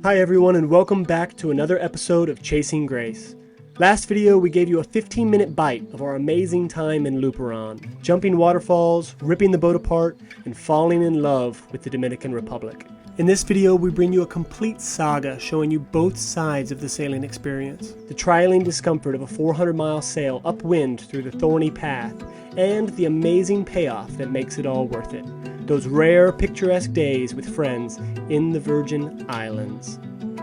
Hi everyone, and welcome back to another episode of Chasing Grace. Last video we gave you a 15-minute bite of our amazing time in Luperon, jumping waterfalls, ripping the boat apart, and falling in love with the Dominican Republic. In this video we bring you a complete saga showing you both sides of the sailing experience. The trialing discomfort of a 400-mile sail upwind through the thorny path, and the amazing payoff that makes it all worth it. Those rare, picturesque days with friends in the Virgin Islands.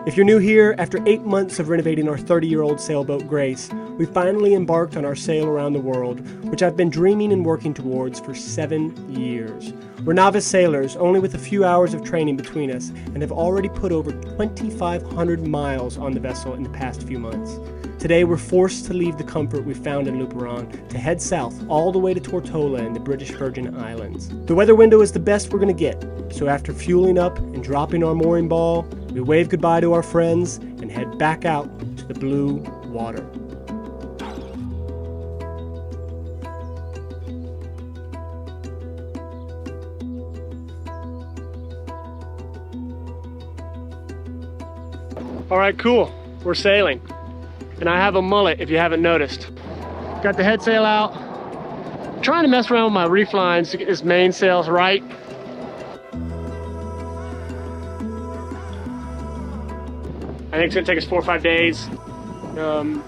If you're new here, after 8 months of renovating our 30-year-old sailboat Grace, we finally embarked on our sail around the world, which I've been dreaming and working towards for 7 years. We're novice sailors, only with a few hours of training between us, and have already put over 2,500 miles on the vessel in the past few months. Today we're forced to leave the comfort we found in Luperon to head south all the way to Tortola in the British Virgin Islands. The weather window is the best we're going to get, so after fueling up and dropping our mooring ball, we wave goodbye to our friends and head back out to the blue water. Alright, cool. We're sailing. And I have a mullet if you haven't noticed. Got the head sail out. I'm trying to mess around with my reef lines to get this mainsails right. I think it's gonna take us 4 or 5 days to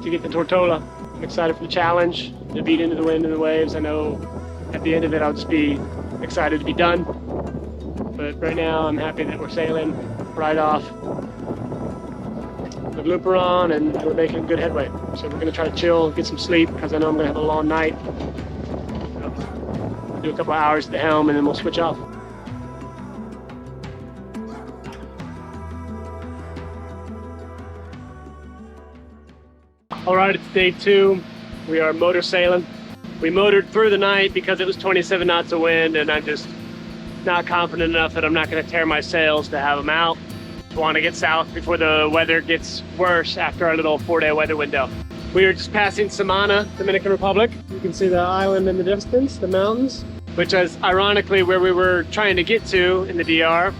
get the Tortola. I'm excited for the challenge, to beat into the wind and the waves. I know at the end of it I'll just be excited to be done. But right now I'm happy that we're sailing right off of Luperon and we're making good headway. So we're gonna try to chill, get some sleep, because I know I'm gonna have a long night. So, do a couple hours at the helm and then we'll switch off. All right, it's day 2. We are motor sailing. We motored through the night because it was 27 knots of wind, and I'm just not confident enough that I'm not going to tear my sails to have them out. Want to get south before the weather gets worse after our little 4-day weather window. We are just passing Samana, Dominican Republic. You can see the island in the distance, the mountains, which is ironically where we were trying to get to in the DR,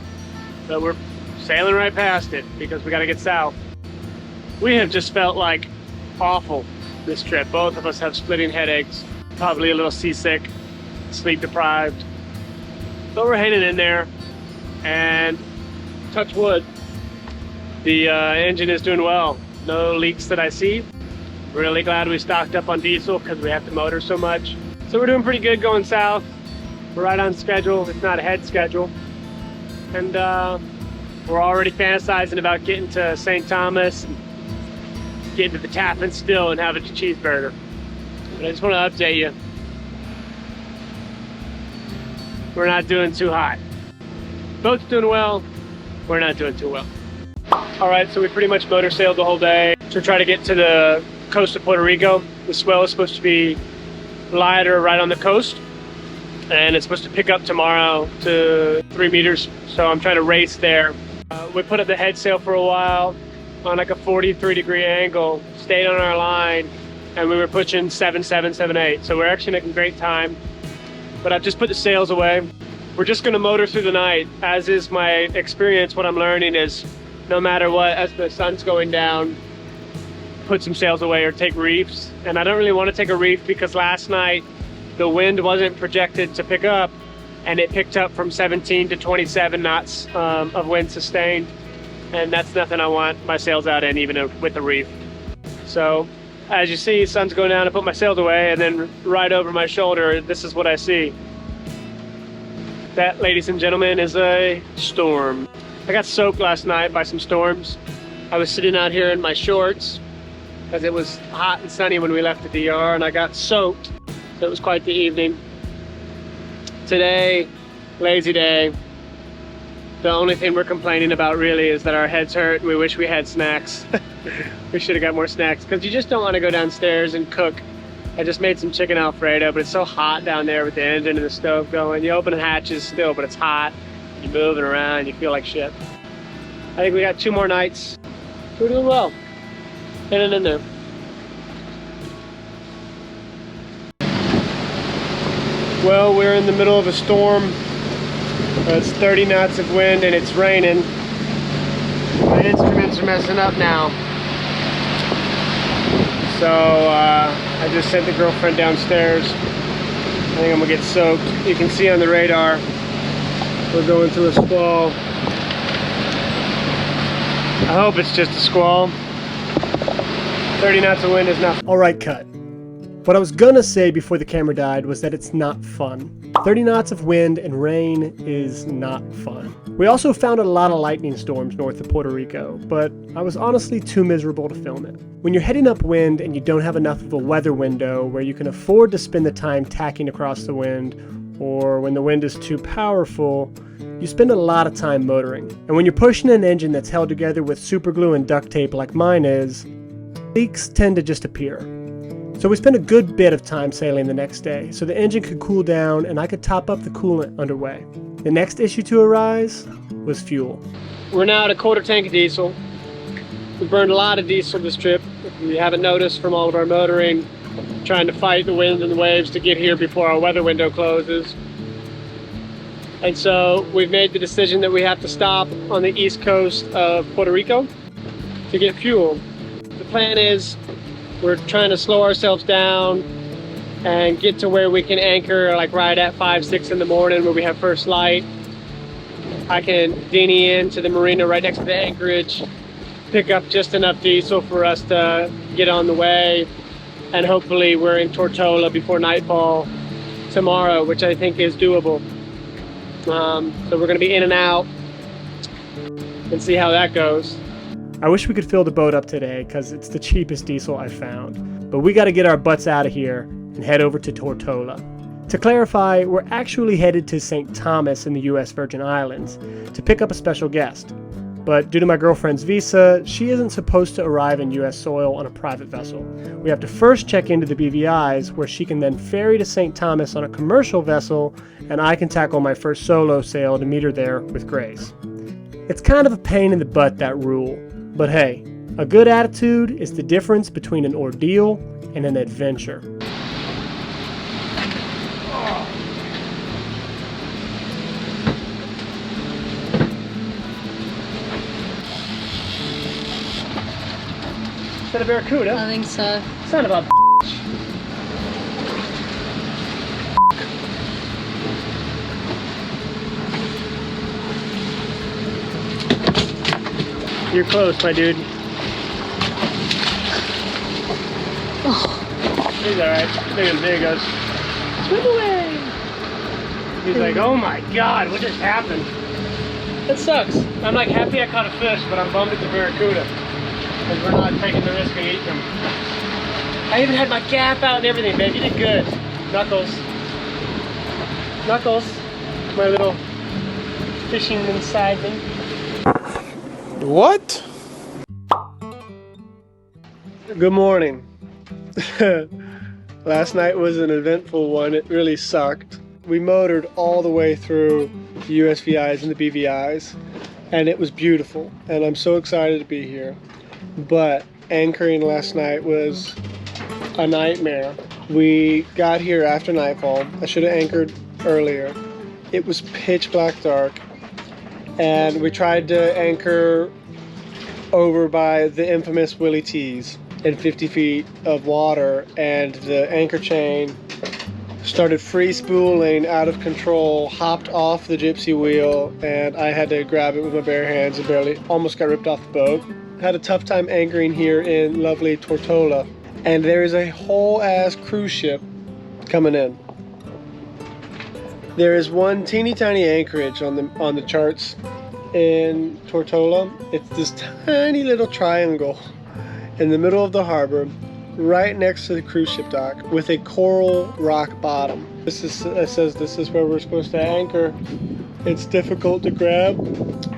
but we're sailing right past it because we got to get south. We have just felt like awful this trip. Both of us have splitting headaches, probably a little seasick, sleep deprived, but we're hanging in there, and touch wood, the engine is doing well. No leaks that I see. Really glad we stocked up on diesel because we have to motor so much. So we're doing pretty good going south. We're right on schedule, if not ahead schedule. And we're already fantasizing about getting to St. Thomas, and getting to the Tappan still and having a cheeseburger. But I just want to update you. We're not doing too hot. Boat's doing well. We're not doing too well. All right, so we pretty much motor sailed the whole day to try to get to the coast of Puerto Rico. The swell is supposed to be lighter right on the coast, and it's supposed to pick up tomorrow to 3 meters. So I'm trying to race there. We put up the head sail for a while on like a 43-degree angle, stayed on our line, and we were pushing 7.7, 7.8. So we're actually making great time. But I've just put the sails away. We're just gonna motor through the night. As is my experience, what I'm learning is no matter what, as the sun's going down, put some sails away or take reefs. And I don't really want to take a reef because last night the wind wasn't projected to pick up, and it picked up from 17 to 27 knots of wind sustained. And that's nothing I want my sails out in, even with a reef. So as you see, sun's going down, I put my sails away, and then right over my shoulder, this is what I see. That, ladies and gentlemen, is a storm. I got soaked last night by some storms. I was sitting out here in my shorts because it was hot and sunny when we left the DR, and I got soaked. So it was quite the evening. Today, lazy day. The only thing we're complaining about really is that our heads hurt and we wish we had snacks. We should have got more snacks because you just don't want to go downstairs and cook. I just made some chicken Alfredo, but it's so hot down there with the engine and the stove going. You open the hatches still, but it's hot. You're moving around, you feel like shit. I think we got 2 more nights. We're doing well. Hanging in there. Well, we're in the middle of a storm. It's 30 knots of wind and it's raining. My instruments are messing up now. So I just sent the girlfriend downstairs. I think I'm gonna get soaked. You can see on the radar, we're going through a squall. I hope it's just a squall. 30 knots of wind is not. All right, cut. What I was gonna say before the camera died was that it's not fun. 30 knots of wind and rain is not fun. We also found a lot of lightning storms north of Puerto Rico, but I was honestly too miserable to film it. When you're heading upwind and you don't have enough of a weather window where you can afford to spend the time tacking across the wind, or when the wind is too powerful, you spend a lot of time motoring. And when you're pushing an engine that's held together with super glue and duct tape like mine is, leaks tend to just appear. So we spent a good bit of time sailing the next day so the engine could cool down and I could top up the coolant underway. The next issue to arise was fuel. We're now at a quarter tank of diesel. We burned a lot of diesel this trip. If you haven't noticed from all of our motoring, trying to fight the wind and the waves to get here before our weather window closes. And so we've made the decision that we have to stop on the east coast of Puerto Rico to get fuel. The plan is we're trying to slow ourselves down and get to where we can anchor like right at 5, 6 in the morning where we have first light. I can dinghy into the marina right next to the anchorage, pick up just enough diesel for us to get on the way, and hopefully we're in Tortola before nightfall tomorrow, which I think is doable. So we're going to be in and out and see how that goes. I wish we could fill the boat up today because it's the cheapest diesel I've found. But we got to get our butts out of here and head over to Tortola. To clarify, we're actually headed to St. Thomas in the US Virgin Islands to pick up a special guest. But due to my girlfriend's visa, she isn't supposed to arrive in US soil on a private vessel. We have to first check into the BVI's, where she can then ferry to St. Thomas on a commercial vessel, and I can tackle my first solo sail to meet her there with Grace. It's kind of a pain in the butt, that rule. But hey, a good attitude is the difference between an ordeal and an adventure. Is that a barracuda? I think so. Son of a You're close, my dude. Oh. He's alright. There he goes. Swim away! He's like, oh my god, what just happened? That sucks. I'm like happy I caught a fish, but I'm bummed at the barracuda. Because we're not taking the risk of eating them. I even had my gaff out and everything, babe. You did good. Knuckles. Knuckles. My little fishing inside thing. What? Good morning. Last night was an eventful one. It really sucked. We motored all the way through the USVI's and the BVI's, and it was beautiful. And I'm so excited to be here. But anchoring last night was a nightmare. We got here after nightfall. I should have anchored earlier. It was pitch black dark. And we tried to anchor over by the infamous Willie T's in 50 feet of water, and the anchor chain started free spooling out of control, hopped off the gypsy wheel, and I had to grab it with my bare hands and barely almost got ripped off the boat. Had a tough time anchoring here in lovely Tortola, and there is a whole ass cruise ship coming in. There is one teeny tiny anchorage on the charts in Tortola. It's this tiny little triangle in the middle of the harbor, right next to the cruise ship dock, with a coral rock bottom. It says this is where we're supposed to anchor. It's difficult to grab.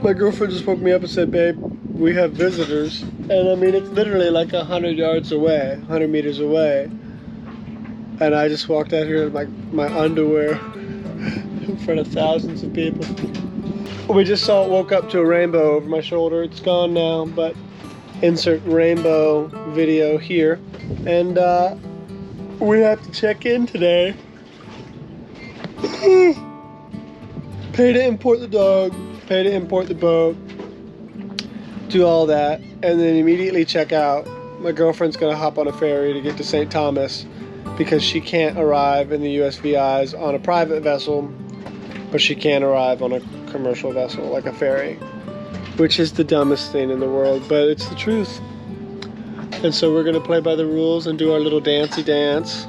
My girlfriend just woke me up and said, babe, we have visitors. And I mean, it's literally like 100 yards away, 100 meters away. And I just walked out here in my underwear in front of thousands of people. We just woke up to a rainbow over my shoulder. It's gone now, but insert rainbow video here. And we have to check in today. Pay to import the dog, pay to import the boat. do all that, and then immediately check out. My girlfriend's gonna hop on a ferry to get to St. Thomas because she can't arrive in the USVIs on a private vessel, but she can arrive on a commercial vessel like a ferry, which is the dumbest thing in the world, but it's the truth. And so we're gonna play by the rules and do our little dancey dance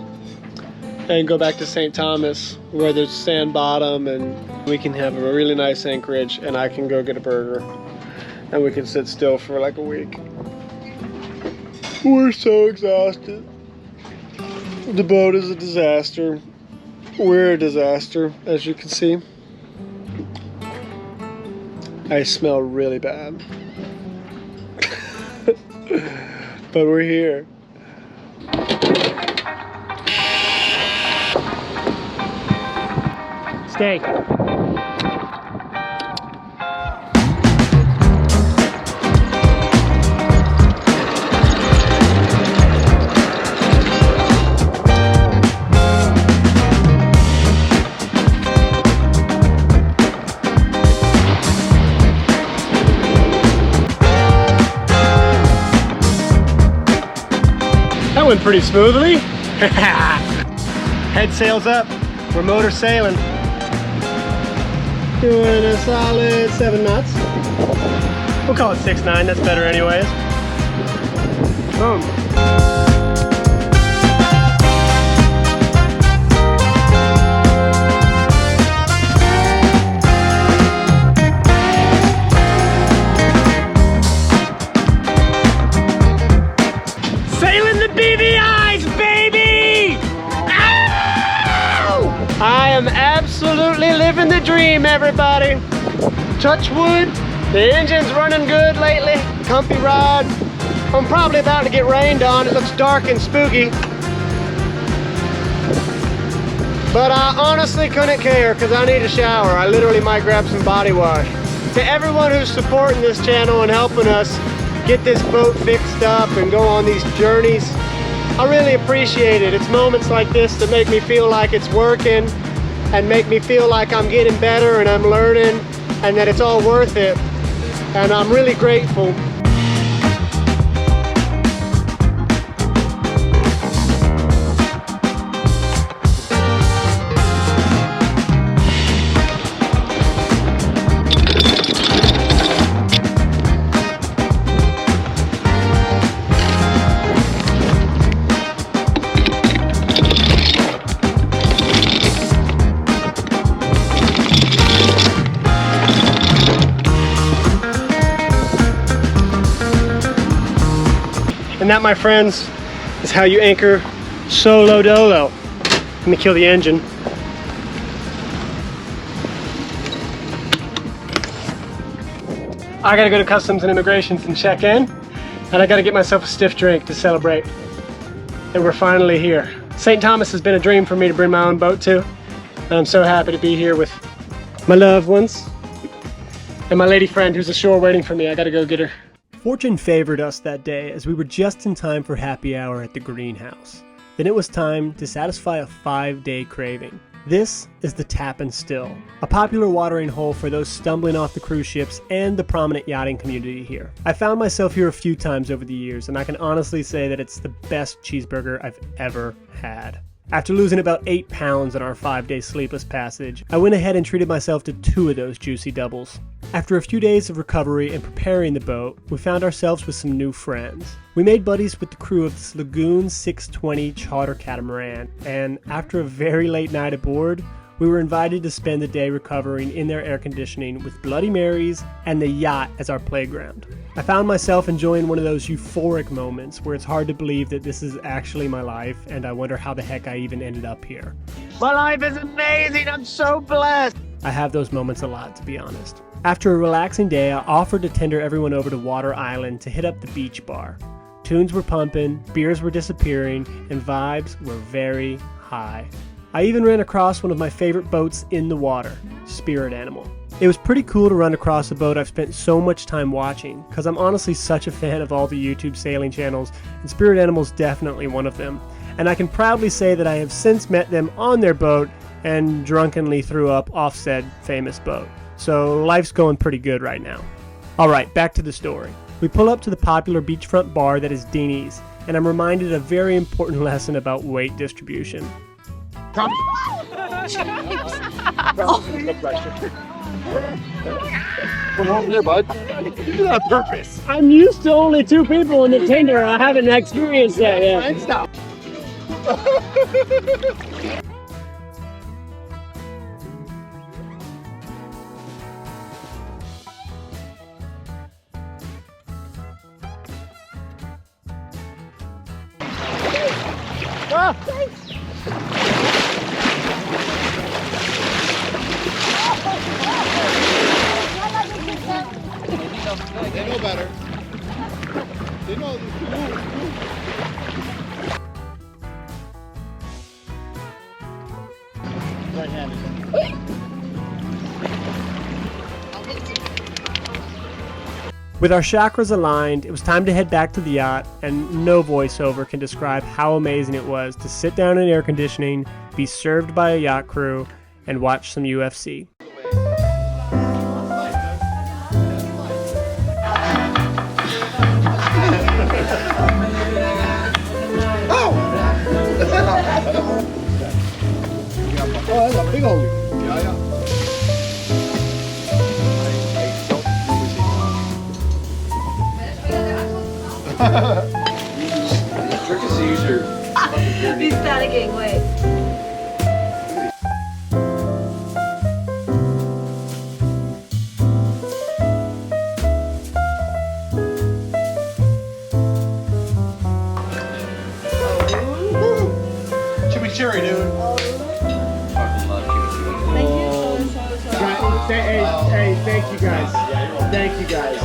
and go back to St. Thomas where there's sand bottom and we can have a really nice anchorage, and I can go get a burger and we can sit still for like a week. We're so exhausted. The boat is a disaster. We're a disaster, as you can see. I smell really bad. But we're here. Stay. That went pretty smoothly. Head sails up. We're motor sailing. Doing a solid 7 knots. We'll call it 6-9, that's better anyways. Boom. Sailing the BVIs, baby! Ow! I am absolutely living the dream, everybody. Touch wood. The engine's running good lately. Comfy ride. I'm probably about to get rained on. It looks dark and spooky. But I honestly couldn't care because I need a shower. I literally might grab some body wash. To everyone who's supporting this channel and helping us get this boat fixed up and go on these journeys, I really appreciate it. It's moments like this that make me feel like it's working and make me feel like I'm getting better and I'm learning and that it's all worth it. And I'm really grateful. And that, my friends, is how you anchor solo dolo. Let me kill the engine. I gotta go to Customs and Immigrations and check in, and I gotta get myself a stiff drink to celebrate. And we're finally here. St. Thomas has been a dream for me to bring my own boat to, and I'm so happy to be here with my loved ones and my lady friend who's ashore waiting for me. I gotta go get her. Fortune favored us that day as we were just in time for happy hour at the greenhouse. Then it was time to satisfy a 5-day craving. This is the Tap and Still, a popular watering hole for those stumbling off the cruise ships and the prominent yachting community here. I found myself here a few times over the years, and I can honestly say that it's the best cheeseburger I've ever had. After losing about 8 pounds in our 5-day sleepless passage, I went ahead and treated myself to 2 of those juicy doubles. After a few days of recovery and preparing the boat, we found ourselves with some new friends. We made buddies with the crew of this Lagoon 620 charter catamaran, and after a very late night aboard, we were invited to spend the day recovering in their air conditioning with Bloody Marys and the yacht as our playground. I found myself enjoying one of those euphoric moments where it's hard to believe that this is actually my life, and I wonder how the heck I even ended up here. My life is amazing! I'm so blessed! I have those moments a lot, to be honest. After a relaxing day, I offered to tender everyone over to Water Island to hit up the beach bar. Tunes were pumping, beers were disappearing, and vibes were very high. I even ran across one of my favorite boats in the water, Spirit Animal. It was pretty cool to run across a boat I've spent so much time watching, because I'm honestly such a fan of all the YouTube sailing channels, and Spirit Animal's definitely one of them. And I can proudly say that I have since met them on their boat and drunkenly threw up off said famous boat. So life's going pretty good right now. Alright, back to the story. We pull up to the popular beachfront bar that is Dini's, and I'm reminded of a very important lesson about weight distribution. Come on there, bud. You do that on purpose. I'm used to only 2 people in the Tinder. I haven't experienced that yet. Stop. They know better. They know. Right-handed. With our chakras aligned, it was time to head back to the yacht, and no voiceover can describe how amazing it was to sit down in air conditioning, be served by a yacht crew, and watch some UFC. Oh, that's a big old. Yeah. The trick is to use your He's panicking, wait. Chimichurri, dude. Thank you so much. Hey, thank you guys. Thank you guys.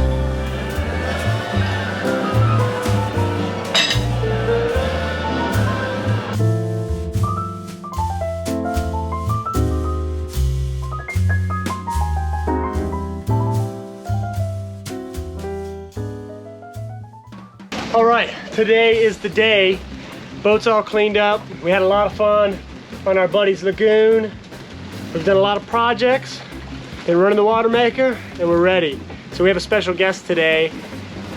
All right, today is the day. Boat's all cleaned up. We had a lot of fun on our buddy's lagoon. We've done a lot of projects. Been running the water maker, and we're ready. So we have a special guest today.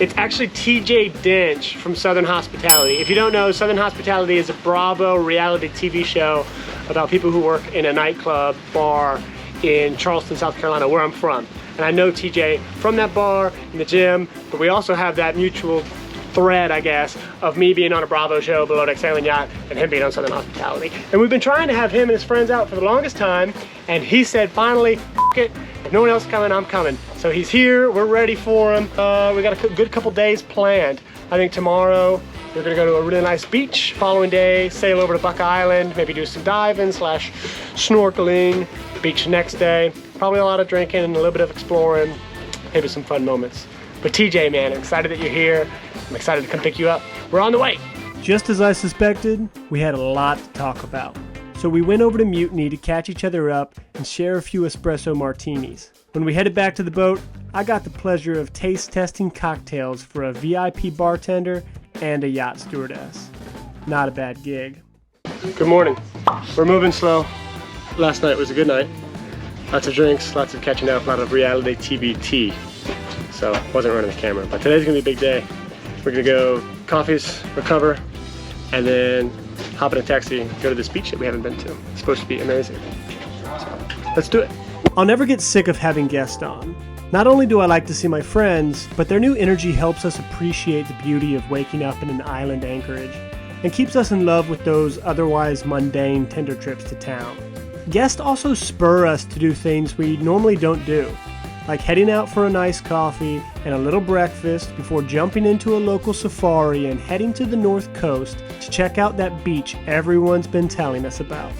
It's actually TJ Dinch from Southern Hospitality. If you don't know, Southern Hospitality is a Bravo reality TV show about people who work in a nightclub bar in Charleston, South Carolina, where I'm from. And I know TJ from that bar, in the gym, but we also have that mutual thread, I guess, of me being on a Bravo show, Below Deck Sailing Yacht, and him being on Southern Hospitality. And we've been trying to have him and his friends out for the longest time, and he said, finally, F it, if no one else is coming, I'm coming. So he's here, we're ready for him. We got a good couple days planned. I think tomorrow, we're gonna go to a really nice beach. Following day, sail over to Buck Island, maybe do some diving / snorkeling. Beach next day. Probably a lot of drinking and a little bit of exploring. Maybe some fun moments. But TJ, man, I'm excited that you're here. I'm excited to come pick you up. We're on the way. Just as I suspected, we had a lot to talk about. So we went over to Mutiny to catch each other up and share a few espresso martinis. When we headed back to the boat, I got the pleasure of taste testing cocktails for a VIP bartender and a yacht stewardess. Not a bad gig. Good morning. We're moving slow. Last night was a good night. Lots of drinks, lots of catching up, a lot of reality TV tea. So wasn't running the camera, but today's gonna be a big day. We're gonna go coffees, recover, and then hop in a taxi, go to this beach that we haven't been to. It's supposed to be amazing. So let's do it. I'll never get sick of having guests on. Not only do I like to see my friends, but their new energy helps us appreciate the beauty of waking up in an island anchorage and keeps us in love with those otherwise mundane Tinder trips to town. Guests also spur us to do things we normally don't do, like heading out for a nice coffee and a little breakfast before jumping into a local safari and heading to the North Coast to check out that beach everyone's been telling us about.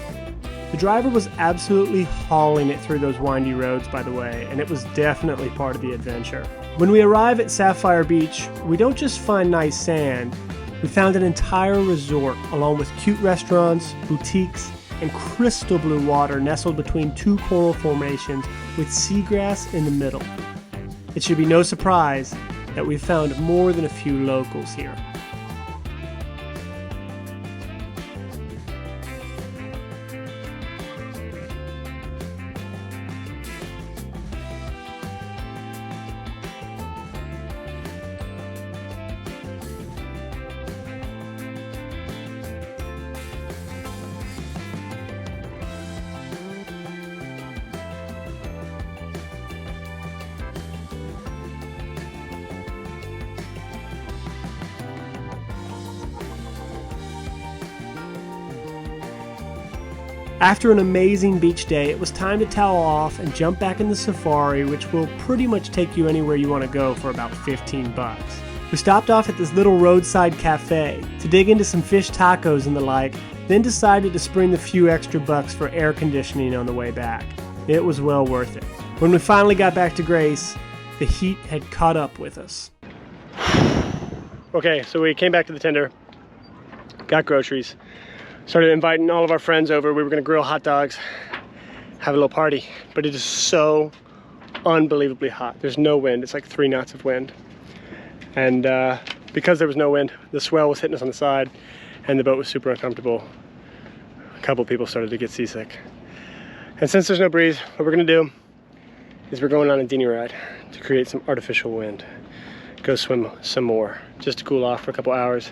The driver was absolutely hauling it through those windy roads, by the way, and it was definitely part of the adventure. When we arrive at Sapphire Beach, we don't just find nice sand, we found an entire resort along with cute restaurants, boutiques, and crystal blue water nestled between 2 coral formations with seagrass in the middle. It should be no surprise that we found more than a few locals here. After an amazing beach day, it was time to towel off and jump back in the Safari, which will pretty much take you anywhere you want to go for about 15 bucks. We stopped off at this little roadside cafe to dig into some fish tacos and the like, then decided to spring the few extra bucks for air conditioning on the way back. It was well worth it. When we finally got back to Grace, the heat had caught up with us. Okay, so we came back to the tender, got groceries, started inviting all of our friends over. We were gonna grill hot dogs, have a little party, but it is so unbelievably hot. There's no wind, it's like 3 knots of wind. And because there was no wind, the swell was hitting us on the side and the boat was super uncomfortable. A couple people started to get seasick. And since there's no breeze, what we're gonna do is we're going on a dinghy ride to create some artificial wind. Go swim some more, just to cool off for a couple hours.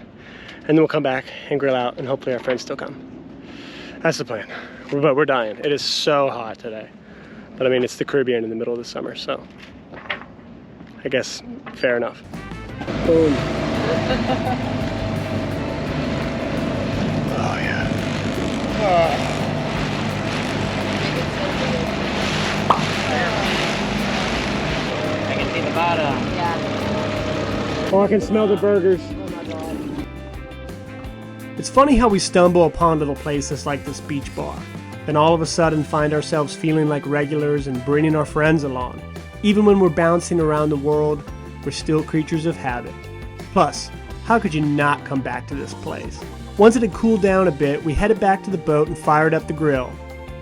And then we'll come back and grill out and hopefully our friends still come. That's the plan. But we're dying. It is so hot today. But I mean, it's the Caribbean in the middle of the summer, so I guess fair enough. Boom. Oh yeah. I can see the bottom. Yeah. Oh, I can smell the burgers. Oh my god. It's funny how we stumble upon little places like this beach bar, then all of a sudden find ourselves feeling like regulars and bringing our friends along. Even when we're bouncing around the world, we're still creatures of habit. Plus, how could you not come back to this place? Once it had cooled down a bit, we headed back to the boat and fired up the grill.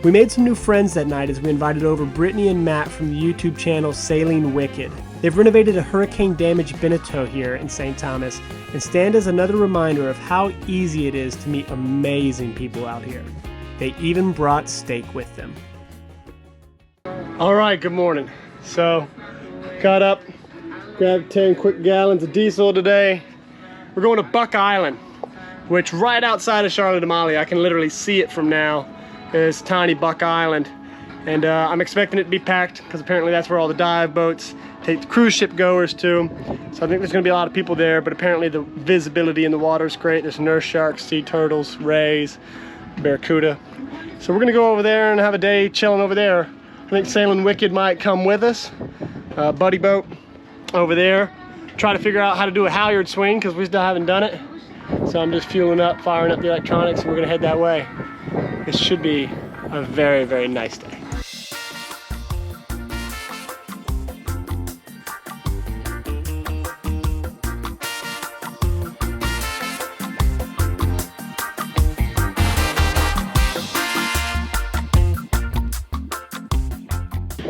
We made some new friends that night as we invited over Brittany and Matt from the YouTube channel Sailing Wicked. They've renovated a hurricane-damaged Beneteau here in St. Thomas and stand as another reminder of how easy it is to meet amazing people out here. They even brought steak with them. All right, good morning. So, got up, grabbed 10 quick gallons of diesel today. We're going to Buck Island, which right outside of Charlotte Amalie, I can literally see it from now, is tiny Buck Island. And I'm expecting it to be packed because apparently that's where all the dive boats take the cruise ship goers to. So I think there's gonna be a lot of people there, but apparently the visibility in the water is great. There's nurse sharks, sea turtles, rays, barracuda. So we're gonna go over there and have a day chilling over there. I think Sailing Wicked might come with us. Buddy boat over there. Try to figure out how to do a halyard swing because we still haven't done it. So I'm just fueling up, firing up the electronics, and we're gonna head that way. This should be a very, very nice day.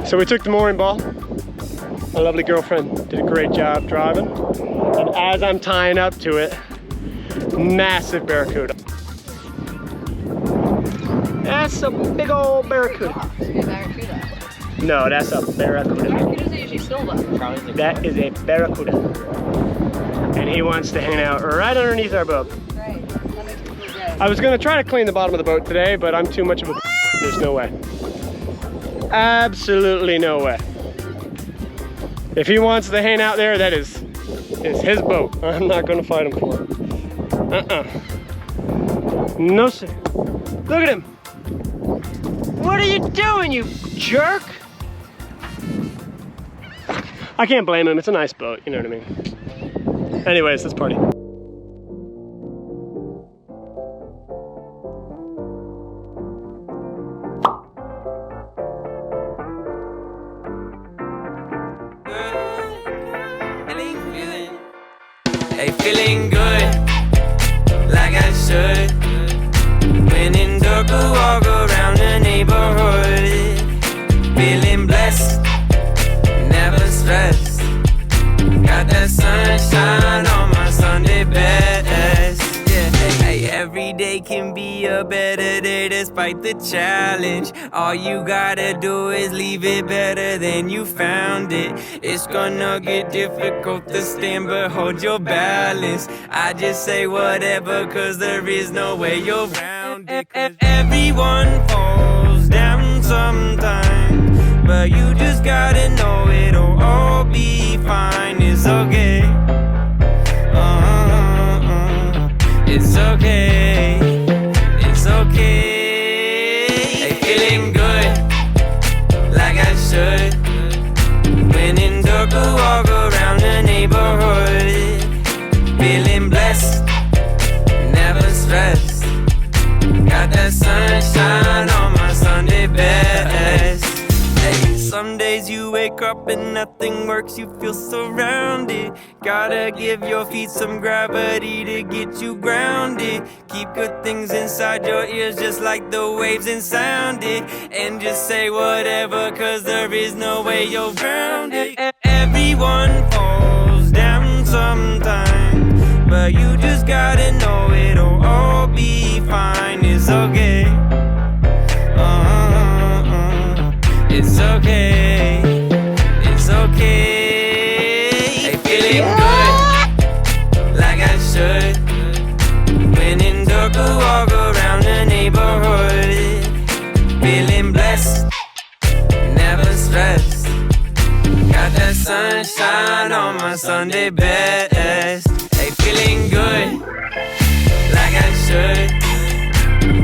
So we took the mooring ball. My lovely girlfriend did a great job driving. And as I'm tying up to it, massive barracuda. That's a big old barracuda. No, that's a barracuda. Barracudas are usually silver. That is a barracuda. And he wants to hang out right underneath our boat. Right. That makes me feel good. I was gonna try to clean the bottom of the boat today, but I'm too much of a there's no way. Absolutely no way. If he wants to hang out there, that is his boat. I'm not gonna fight him for it. No sir. Look at him. What are you doing, you jerk? I can't blame him, it's a nice boat, you know what I mean? Anyways, let's party. Hey, feeling good, like I should. When in dark, walk around the neighborhood. Feeling blessed, never stressed. Got that sunshine on my Sunday best. Yeah, hey, every day can be a better day despite the challenge. All you gotta do is leave it better than you found it. It's gonna get difficult to stand, but hold your balance. I just say whatever, cause there is no way you're around it. Everyone falls down sometimes, but you just gotta know it'll all be fine. It's okay. It's okay. It's okay. up and nothing works, you feel surrounded. Gotta give your feet some gravity to get you grounded. Keep good things inside your ears just like the waves and sound it. And just say whatever, cause there is no way you're grounded. Everyone falls down sometime, but you just gotta know it'll all be fine. It's okay. It's okay. It's okay. Hey, feeling good, like I should. When in dark, walk around the neighborhood. Feeling blessed, never stressed. Got that sunshine on my Sunday best. Hey, feeling good, like I should.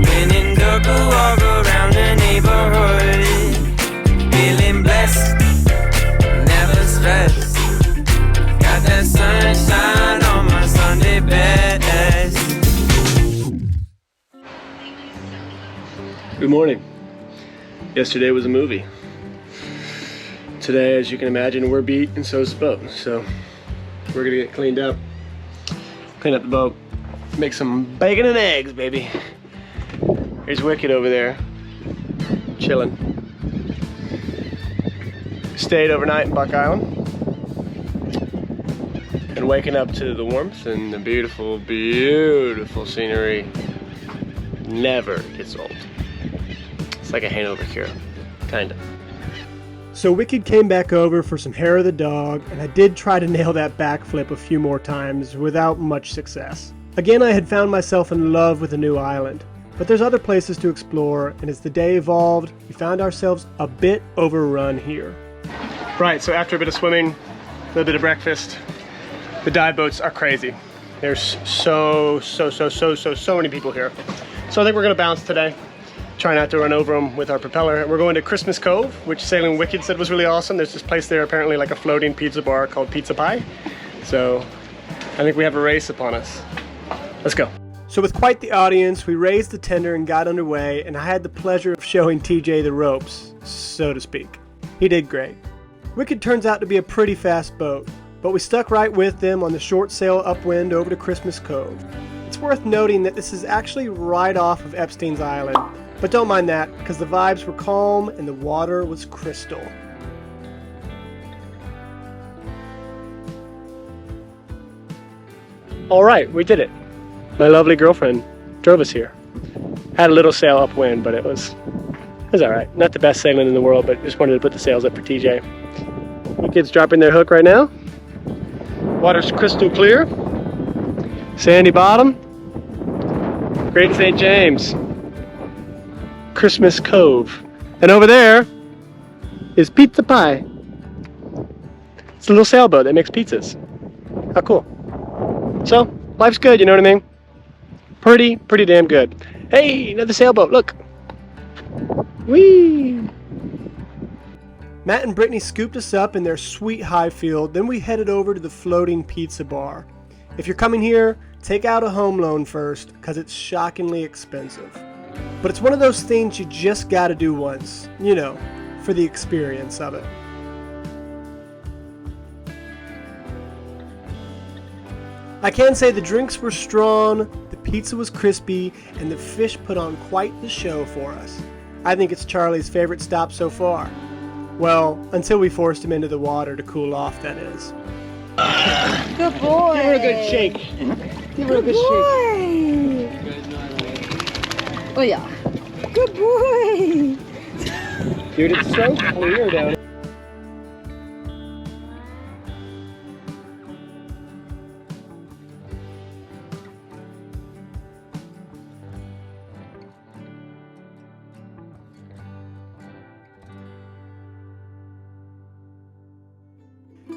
When in dark, walk around the neighborhood. Feeling blessed, never stressed. Got that sunshine on my Sunday best. Good morning. Yesterday was a movie. Today, as you can imagine, we're beat and so is the boat. So we're gonna get cleaned up, clean up the boat, make some bacon and eggs, baby. Here's Wicked over there, chilling. Stayed overnight in Buck Island and waking up to the warmth and the beautiful, beautiful scenery never gets old. It's like a hangover cure, kinda. So Wicked came back over for some hair of the dog, and I did try to nail that backflip a few more times without much success. Again, I had found myself in love with a new island, but there's other places to explore, and as the day evolved, we found ourselves a bit overrun here. Right, so after a bit of swimming, a little bit of breakfast, the dive boats are crazy. There's so many people here. So I think we're gonna bounce today. Try not to run over them with our propeller. We're going to Christmas Cove, which Sailing Wicked said was really awesome. There's this place there, apparently like a floating pizza bar called Pizza Pie. So I think we have a race upon us. Let's go. So with quite the audience, we raised the tender and got underway, and I had the pleasure of showing TJ the ropes, so to speak. He did great. Wicked turns out to be a pretty fast boat, but we stuck right with them on the short sail upwind over to Christmas Cove. It's worth noting that this is actually right off of Epstein's Island, but don't mind that, because the vibes were calm and the water was crystal. Alright, we did it. My lovely girlfriend drove us here. Had a little sail upwind, but it was alright. Not the best sailing in the world, but just wanted to put the sails up for TJ. The kids dropping their hook right now. Water's crystal clear. Sandy bottom. Great St. James. Christmas Cove. And over there is Pizza Pie. It's a little sailboat that makes pizzas. How cool. So, life's good, you know what I mean? Pretty damn good. Hey, another sailboat, look. Whee! Matt and Brittany scooped us up in their sweet high field, then we headed over to the floating pizza bar. If you're coming here, take out a home loan first, because it's shockingly expensive. But it's one of those things you just gotta do once, you know, for the experience of it. I can say the drinks were strong, the pizza was crispy, and the fish put on quite the show for us. I think it's Charlie's favorite stop so far. Well, until we forced him into the water to cool off, that is. Good boy. Give her a good shake. Give her a good shake. Oh yeah. Good boy. Dude, it's so clear down here.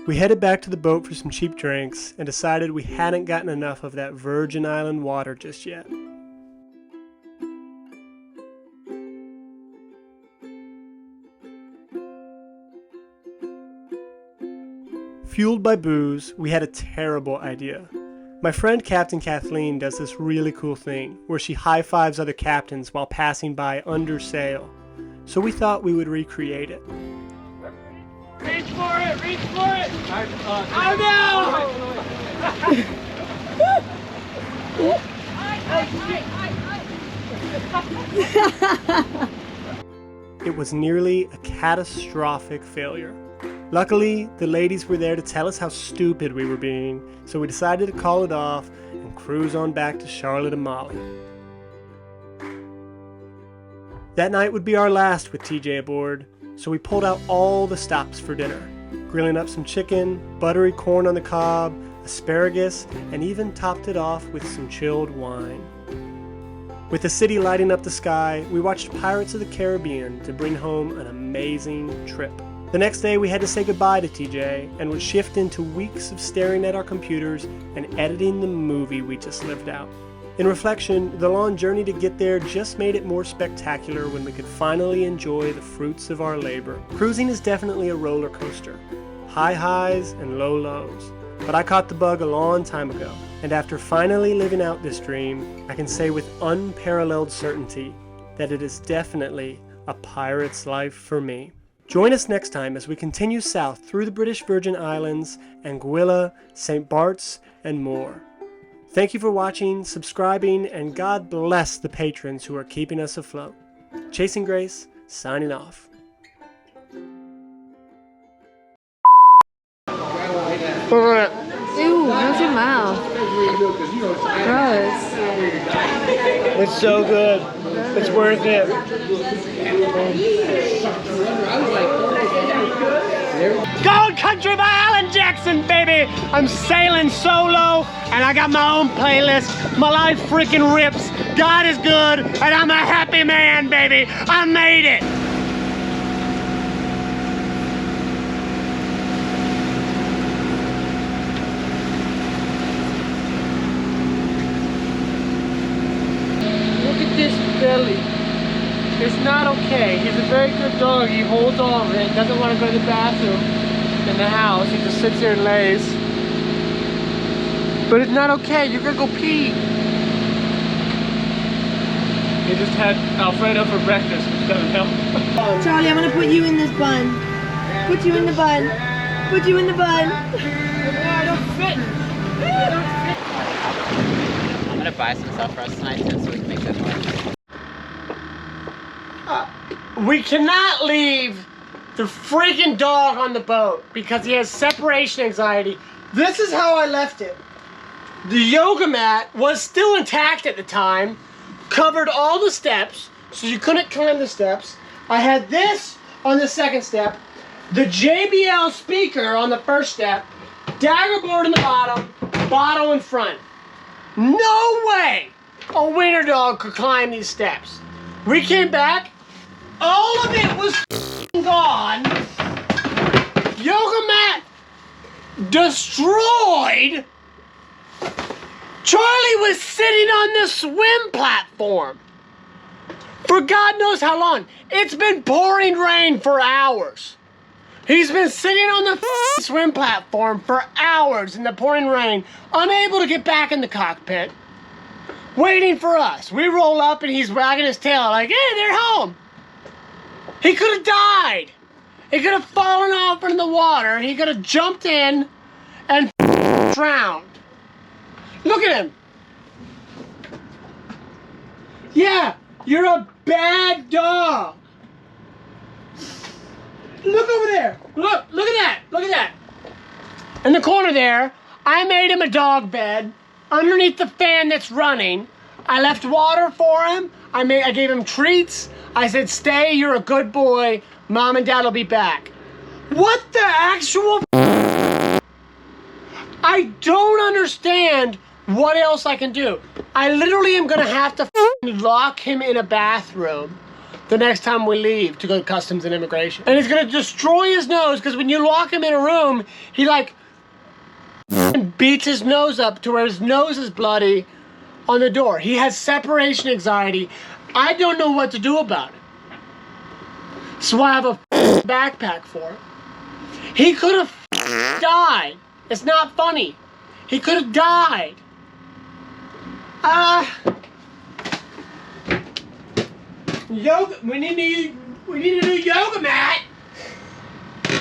We headed back to the boat for some cheap drinks and decided we hadn't gotten enough of that Virgin Island water just yet. Fueled by booze, we had a terrible idea. My friend Captain Kathleen does this really cool thing where she high-fives other captains while passing by under sail. So we thought we would recreate it. Reach for it, reach for it! Oh no! It was nearly a catastrophic failure. Luckily, the ladies were there to tell us how stupid we were being, so we decided to call it off and cruise on back to Charlotte and Molly. That night would be our last with TJ aboard, so we pulled out all the stops for dinner, grilling up some chicken, buttery corn on the cob, asparagus, and even topped it off with some chilled wine. With the city lighting up the sky, we watched Pirates of the Caribbean to bring home an amazing trip. The next day we had to say goodbye to TJ and would shift into weeks of staring at our computers and editing the movie we just lived out. In reflection, the long journey to get there just made it more spectacular when we could finally enjoy the fruits of our labor. Cruising is definitely a roller coaster. High highs and low lows. But I caught the bug a long time ago, and after finally living out this dream, I can say with unparalleled certainty that it is definitely a pirate's life for me. Join us next time as we continue south through the British Virgin Islands, Anguilla, St. Bart's, and more. Thank you for watching, subscribing, and God bless the patrons who are keeping us afloat. Chasing Grace, signing off. Ew, how's your mouth? Gross. It's so good. It's worth it. Gold Country by Alan Jackson, baby! I'm sailing solo, and I got my own playlist. My life freaking rips. God is good, and I'm a happy man, baby. I made it! This belly. It's not okay. He's a very good dog. He holds all of it. Doesn't want to go to the bathroom in the house. He just sits here and lays. But it's not okay. You're gonna go pee. He just had Alfredo for breakfast, which doesn't help. Charlie, I'm gonna put you in this bun. Put you in the bun. Put you in the bun. I don't fit. I'm gonna buy some stuff for us tonight too, so we can make that noise. We cannot leave the freaking dog on the boat because he has separation anxiety. This is how I left it. The yoga mat was still intact at the time, covered all the steps, so you couldn't climb the steps. I had this on the second step, the JBL speaker on the first step, dagger board in the bottom, bottle in front. No way a wiener dog could climb these steps. We came back, all of it was gone. Yoga mat destroyed. Charlie was sitting on the swim platform for God knows how long. It's been pouring rain for hours. He's been sitting on the swim platform for hours in the pouring rain, unable to get back in the cockpit, waiting for us. We roll up and he's wagging his tail like, hey, they're home. He could have died. He could have fallen off into the water. He could have jumped in and drowned. Look at him. Yeah, you're a bad dog. Look over there. Look at that. Look at that. In the corner there, I made him a dog bed underneath the fan that's running. I left water for him. I gave him treats. I said, stay, you're a good boy. Mom and Dad will be back. What the actual I don't understand what else I can do. I literally am gonna have to lock him in a bathroom the next time we leave to go to Customs and Immigration. And it's gonna destroy his nose, because when you lock him in a room, he like beats his nose up to where his nose is bloody on the door. He has separation anxiety. I don't know what to do about it. So I have a backpack for him. He could have died. It's not funny. He could have died. Yoga. We need a new yoga mat.